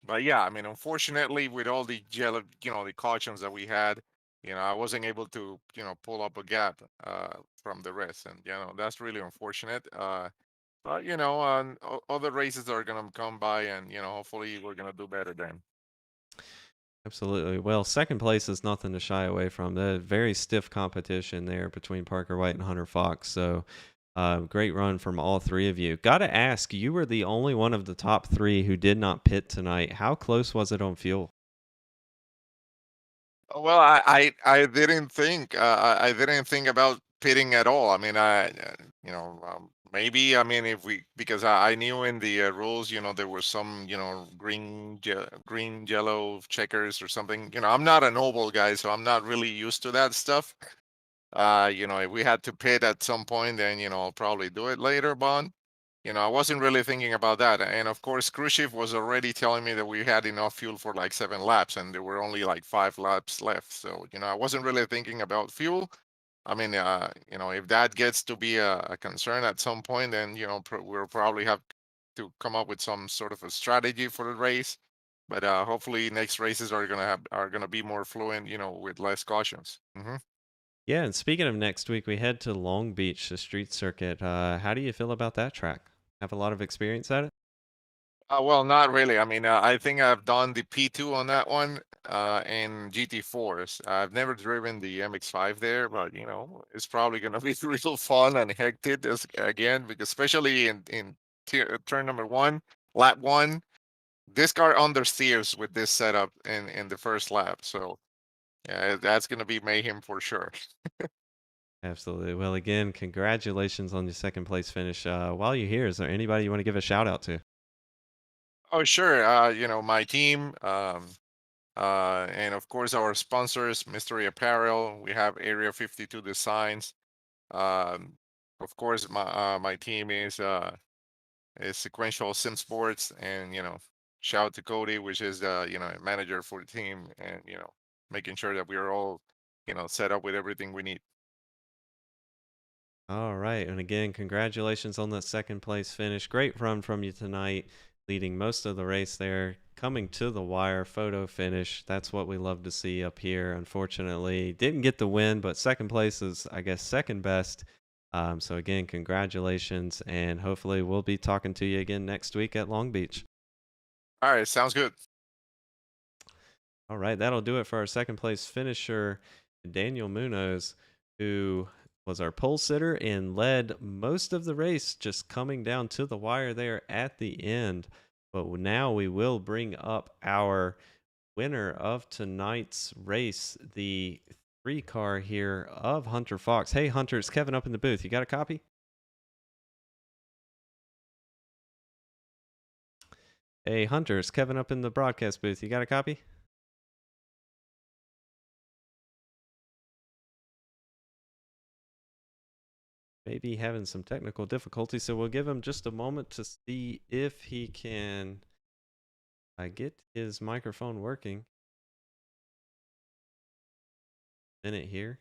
but yeah, I mean, unfortunately, with all the yellow, the cautions that we had, I wasn't able to, pull up a gap from the rest, and that's really unfortunate. But other races are gonna come by, and hopefully we're gonna do better then. Absolutely. Well, second place is nothing to shy away from. The very stiff competition there between Parker White and Hunter Fox. So, great run from all three of you. Got to ask, you were the only one of the top three who did not pit tonight. How close was it on fuel? Well, I didn't think I didn't think about pitting at all. I mean, maybe I mean if we because I knew in the rules, there was some green yellow checkers or something. I'm not a noble guy, so I'm not really used to that stuff. If we had to pit at some point, then I'll probably do it later, Bond. I wasn't really thinking about that. And of course, Khrushchev was already telling me that we had enough fuel for like 7 laps, and there were only like 5 laps left. So, I wasn't really thinking about fuel. I mean, if that gets to be a concern at some point, then, we'll probably have to come up with some sort of a strategy for the race. But hopefully, next races are gonna be more fluent, with less cautions. Yeah, and speaking of next week, we head to Long Beach, the street circuit. How do you feel about that track? Have a lot of experience at it? Well, not really. I mean, I think I've done the P2 on that one in GT4s. I've never driven the MX5 there, but it's probably gonna be real fun and hectic again, because especially in turn number one, lap one, this car understeers with this setup in the first lap. So yeah, that's gonna be mayhem for sure. Absolutely. Well, again, congratulations on your second place finish. While you're here, is there anybody you want to give a shout out to? Oh, sure. My team. And of course, our sponsors, Mystery Apparel. We have Area 52 Designs. Um, of course, my team is Sequential Sim Sports, and shout out to Cody, which is the manager for the team, and making sure that we are all set up with everything we need. All right. And again, congratulations on that second place finish. Great run from you tonight, leading most of the race there, coming to the wire, photo finish. That's what we love to see up here. Unfortunately, didn't get the win, but second place is, I guess, second best. So again, congratulations, and hopefully we'll be talking to you again next week at Long Beach. All right, sounds good. All right, that'll do it for our second place finisher, Daniel Munoz, who was our pole sitter and led most of the race, just coming down to the wire there at the end. But now we will bring up our winner of tonight's race, the 3-car here of Hunter Fox. Hey, Hunter, it's Kevin up in the booth. You got a copy? Hey, Hunter, it's Kevin up in the broadcast booth. You got a copy? Maybe having some technical difficulty, so we'll give him just a moment to see if he can get his microphone working. Minute here.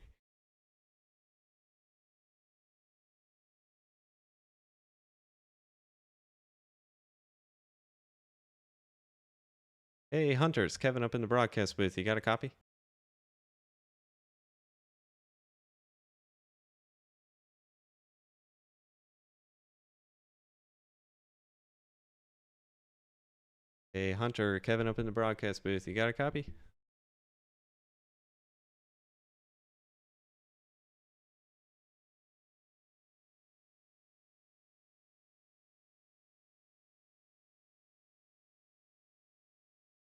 Hey, Hunter, it's Kevin up in the broadcast booth. You got a copy? Hey, Hunter, Kevin up in the broadcast booth. You got a copy?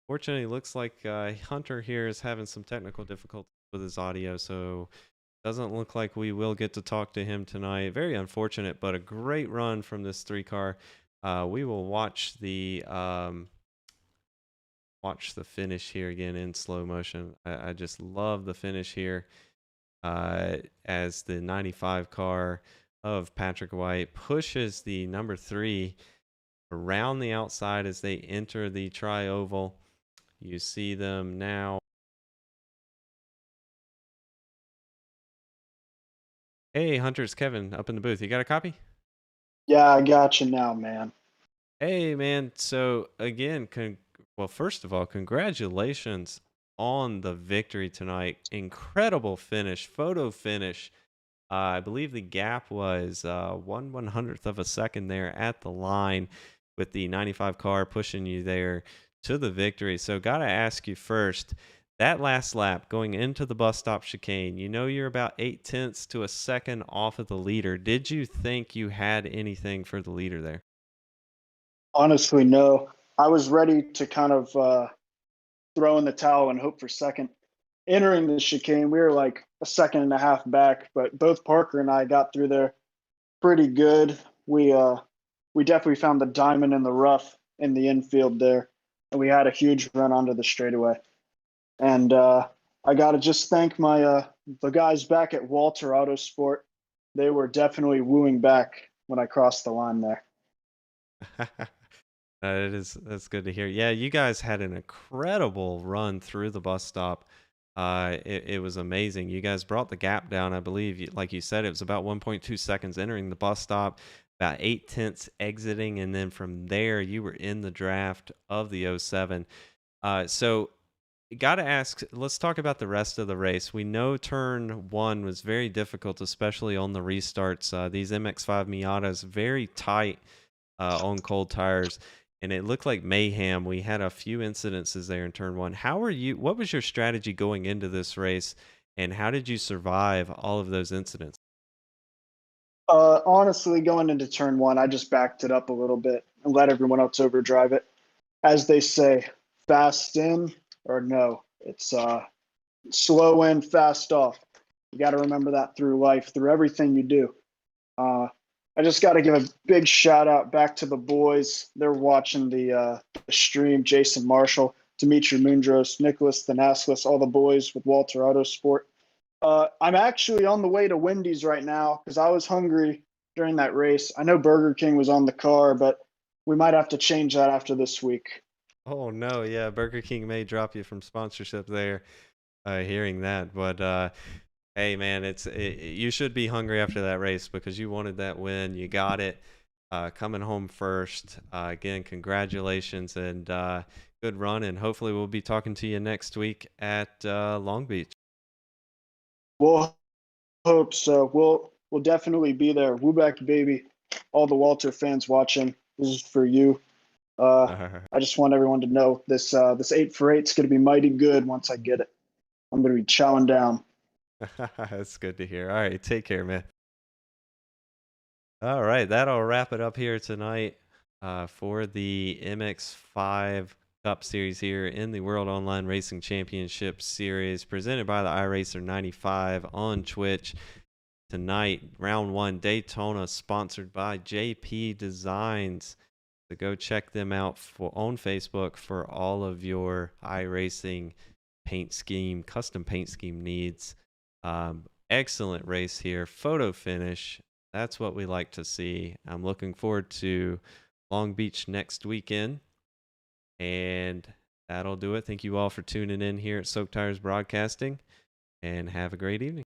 Fortunately, looks like Hunter here is having some technical difficulties with his audio, so doesn't look like we will get to talk to him tonight. Very unfortunate, but a great run from this 3-car. We will watch the finish here again in slow motion. I just love the finish here as the 95 car of Patrick White pushes the number 3 around the outside as they enter the tri-oval. You see them now. Hey, Hunter's Kevin up in the booth. You got a copy? Yeah, I got you now, man. Hey, man. So again, well, first of all, congratulations on the victory tonight. Incredible finish, photo finish. I believe the gap was 1/100th of a second there at the line, with the 95 car pushing you there to the victory. So gotta ask you first, that last lap going into the bus stop chicane, you're about 0.8 to a second off of the leader. Did you think you had anything for the leader there? Honestly, no. I was ready to kind of throw in the towel and hope for second. Entering the chicane, we were like a second and a half back, but both Parker and I got through there pretty good. We definitely found the diamond in the rough in the infield there, and we had a huge run onto the straightaway. And I got to just thank my the guys back at Walter Autosport. They were definitely wooing back when I crossed the line there. That's good to hear. Yeah, you guys had an incredible run through the bus stop. It was amazing. You guys brought the gap down. I believe, like you said, it was about 1.2 seconds entering the bus stop, about 8/10 exiting, and then from there you were in the draft of the '07. So got to ask, let's talk about the rest of the race. We know turn one was very difficult, especially on the restarts. These MX5 Miatas, very tight on cold tires, and it looked like mayhem. We had a few incidences there in turn one. What was your strategy going into this race, and how did you survive all of those incidents? Honestly, going into turn one, I just backed it up a little bit and let everyone else overdrive it. As they say, fast in or no. It's slow in, fast off. You got to remember that through life, through everything you do. I just got to give a big shout out back to the boys. They're watching the stream. Jason Marshall, Dimitri Mundros, Nicholas Thanaslis, all the boys with Walter Autosport. I'm actually on the way to Wendy's right now because I was hungry during that race. I know Burger King was on the car, but we might have to change that after this week. Oh no, yeah, Burger King may drop you from sponsorship there. Hearing that, but hey man, you should be hungry after that race because you wanted that win. You got it. Coming home first. Again, congratulations and good run. And hopefully we'll be talking to you next week at Long Beach. We'll hope so. We'll definitely be there. Woo-back, baby. All the Walter fans watching, this is for you. I just want everyone to know this 8 for 8 is going to be mighty good once I get it. I'm going to be chowing down. That's good to hear. All right, take care, man. All right, that'll wrap it up here tonight for the MX5 Cup Series here in the World Online Racing Championship Series presented by the iRacer 95 on Twitch. Tonight, round one, Daytona, sponsored by JP Designs. So go check them out on Facebook for all of your iRacing paint scheme, custom paint scheme needs. Excellent race here, photo finish. That's what we like to see. I'm looking forward to Long Beach next weekend. And that'll do it. Thank you all for tuning in here at Soak Tires Broadcasting, and have a great evening.